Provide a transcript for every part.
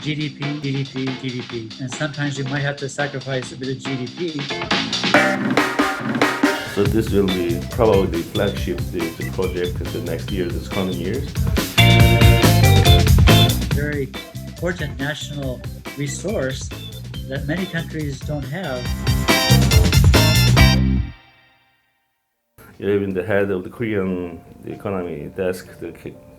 GDP, and sometimes you might have to sacrifice a bit of GDP. So this will be probably the flagship the project in the next years, this coming years. Very important national resource that many countries don't have. You've been the head of the Korean economy desk, the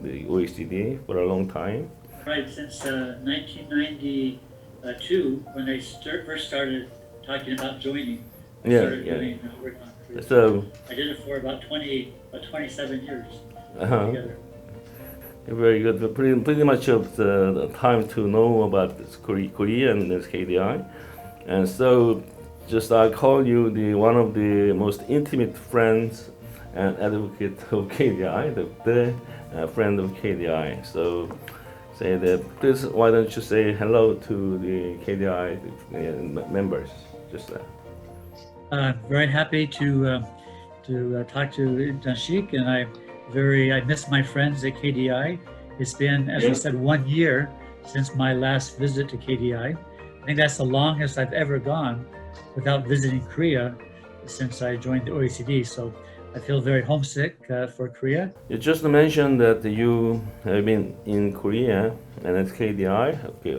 Oecd, for a long time. Right, since 1992, when I first started talking about joining. Doing work on Korea. So I did it for about 27 years together. Very good. But pretty much of the time to know about this Korea and this Kdi, and so just I call you one of the most intimate friends and advocate of Kdi, the friend of Kdi. So say that. Please, why don't you say hello to the Kdi members? Just that. Very happy to talk to Danshik, and I miss my friends at Kdi. It's been, as I said, 1 year since my last visit to Kdi. I think that's the longest I've ever gone without visiting Korea since I joined the OECD. So I feel very homesick for Korea. You just mentioned that you have been in Korea and at Kdi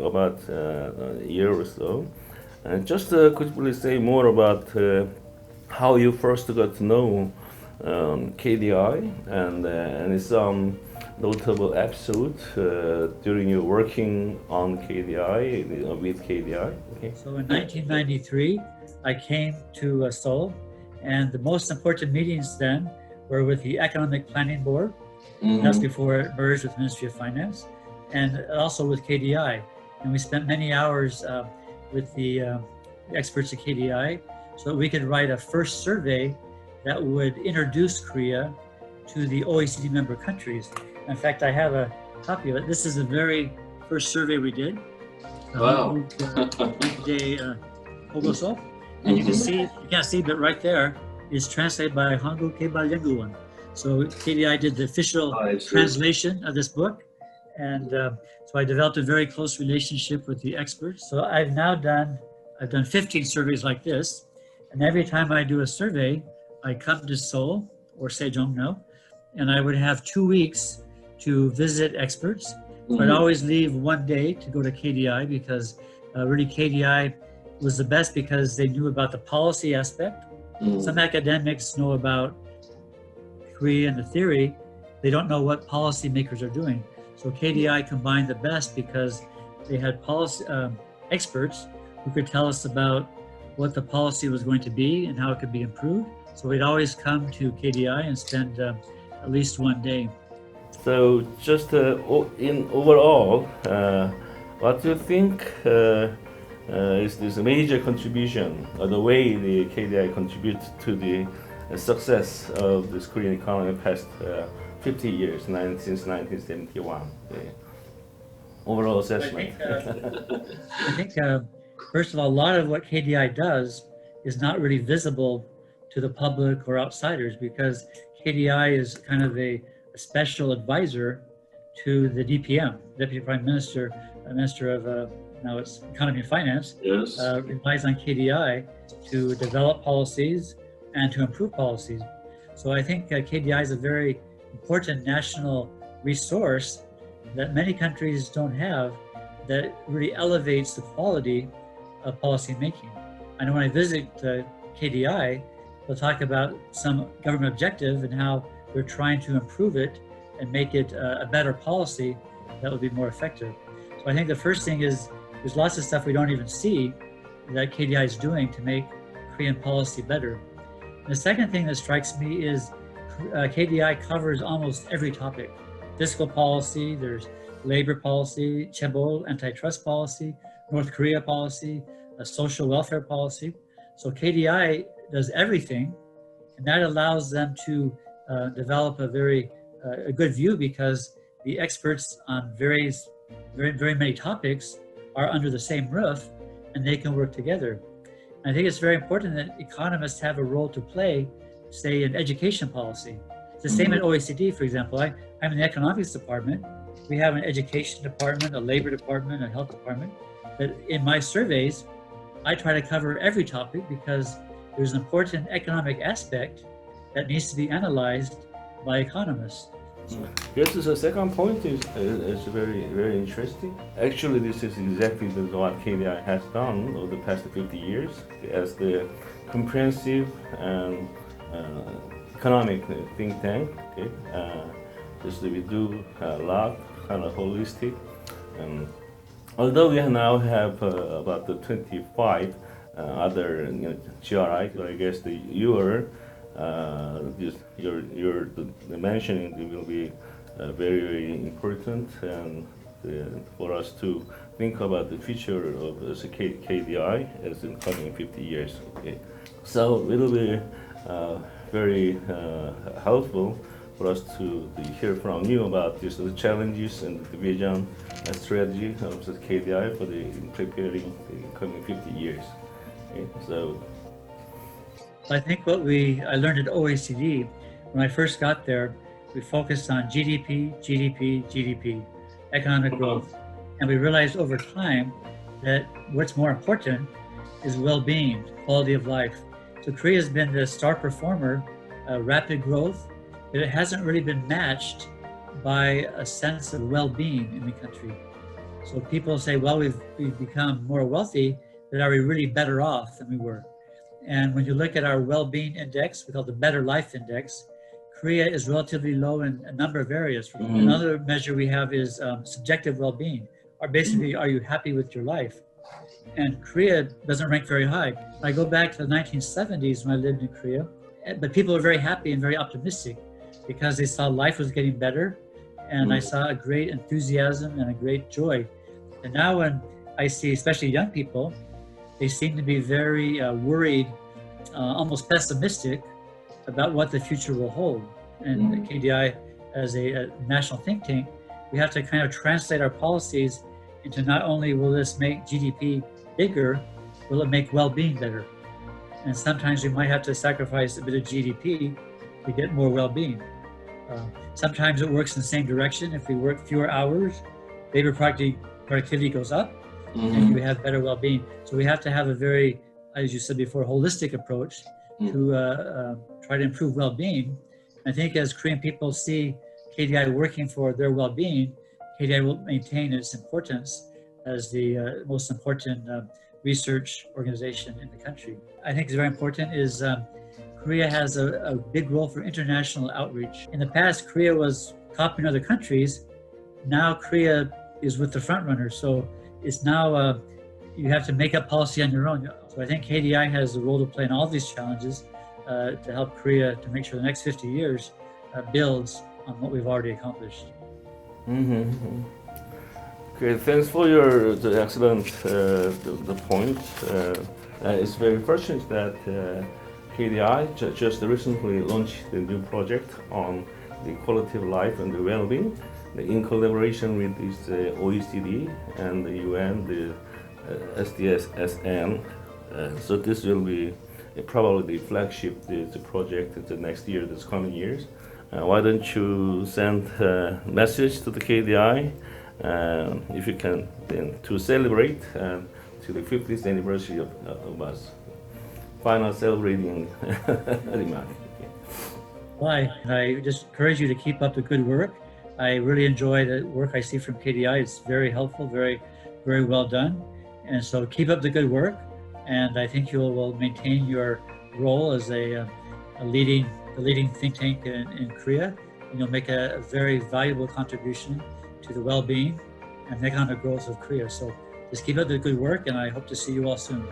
about a year or so. And just could you please say more about how you first got to know Kdi and some notable episodes during your working on Kdi, with Kdi? Okay. So in 1993, I came to Seoul, and the most important meetings then were with the Economic Planning Board. That's before it merged with the Ministry of Finance, and also with Kdi. And we spent many hours with the experts at Kdi so that we could write a first survey that would introduce Korea to the OECD member countries. In fact, I have a copy of it. This is the very first survey we did. Wow. Gdp가 보고서. And you can't see, but right there is translated by 한국개발연구원. So KDI did the official translation of this book. And so I developed a very close relationship with the experts. So I've done 15 surveys like this. And every time I do a survey, I come to Seoul or Sejong, and I would have 2 weeks to visit experts. So I'd always leave 1 day to go to KDI because really KDI was the best because they knew about the policy aspect. Some academics know about Korea and the theory. They don't know what policymakers are doing. So KDI combined the best because they had policy experts who could tell us about what the policy was going to be and how it could be improved. So we'd always come to KDI and spend at least 1 day. So just in overall, what do you think is this major contribution, or the way the KDI contributes to the success of this Korean economy past 50 years, since 1971? Overall assessment. I think first of all, a lot of what KDI does is not really visible to the public or outsiders because KDI is kind of a special advisor to the DPM, Deputy Prime Minister, Minister of now it's Economy and Finance, relies on KDI to develop policies and to improve policies. So I think KDI is a very important national resource that many countries don't have that really elevates the quality of policy making. I know when I visit KDI, they'll talk about some government objective and how they're trying to improve it and make it a better policy that would be more effective. So I think the first thing is there's lots of stuff we don't even see that KDI is doing to make Korean policy better. And the second thing that strikes me is KDI covers almost every topic. Fiscal policy, there's labor policy, chaebol, antitrust policy, North Korea policy, a social welfare policy. So KDI does everything, and that allows them to develop a good view because the experts on very many topics are under the same roof and they can work together. And I think it's very important that economists have a role to play, say in education policy. It's the same at OECD, for example. I'm in the economics department, We have an education department, a labor department, a health department. But in my surveys, I try to cover every topic because there's an important economic aspect that needs to be analyzed by economists. Yes, the second point is very, very interesting. Actually, this is exactly what Kdi에 has done over the past 50 years as the comprehensive and economic think tank. Okay, just we do a lot, kind of holistic. Although we now have about 25 other GRI, so I guess your mentioning will be very, very important and for us to think about the future of Kdi에 as in coming 50 years. Okay, so it will be very helpful for us to hear from you about just the challenges and the vision and strategy of the Kdi에 for preparing the coming 50 years. Okay, so I think I learned at OECD, when I first got there, we focused on GDP, economic growth. And we realized over time that what's more important is well-being, quality of life. So Korea has been the star performer, rapid growth, but it hasn't really been matched by a sense of well-being in the country. So people say, well, we've become more wealthy, but are we really better off than we were? And when you look at our well-being index, we call it the Better Life Index, Korea is relatively low in a number of areas. Another measure we have is subjective well-being, or basically, are you happy with your life? And Korea doesn't rank very high. I go back to the 1970s when I lived in Korea, but people were very happy and very optimistic because they saw life was getting better, and I saw a great enthusiasm and a great joy. And now when I see, especially young people, they seem to be very worried, almost pessimistic about what the future will hold. And Kdi에, as a national think tank, we have to kind of translate our policies into not only will this make GDP bigger, will it make well-being better? And sometimes we might have to sacrifice a bit of GDP to get more well-being. Sometimes it works in the same direction. If we work fewer hours, labor productivity goes up, and you have better well-being. So we have to have a very, as you said before, holistic approach to try to improve well-being. I think as Korean people see Kdi에 working for their well-being, Kdi에 will maintain its importance as the most important research organization in the country. I think it's very important is Korea has a big role for international outreach. In the past, Korea was copying other countries. Now Korea is with the front runners. So it's now you have to make up policy on your own. So I think Kdi에 has a role to play in all these challenges to help Korea to make sure the next 50 years builds on what we've already accomplished. Okay, thanks for your excellent the point. It's very fortunate that Kdi에 just recently launched the new project on the quality of life and the well-being in collaboration with this OECD and the UN, the SDSSN. So this will be probably the flagship the project the next year, this coming years. Why don't you send a message to the Kdi에, if you can, then to celebrate to the 50th anniversary of us. Final celebrating remark. Well, I just encourage you to keep up the good work. I really enjoy the work I see from Kdi에. It's very helpful, very, very well done. And so keep up the good work. And I think you will maintain your role as the leading think tank in Korea. And you'll make a very valuable contribution to the well-being and economic growth of Korea. So just keep up the good work, and I hope to see you all soon.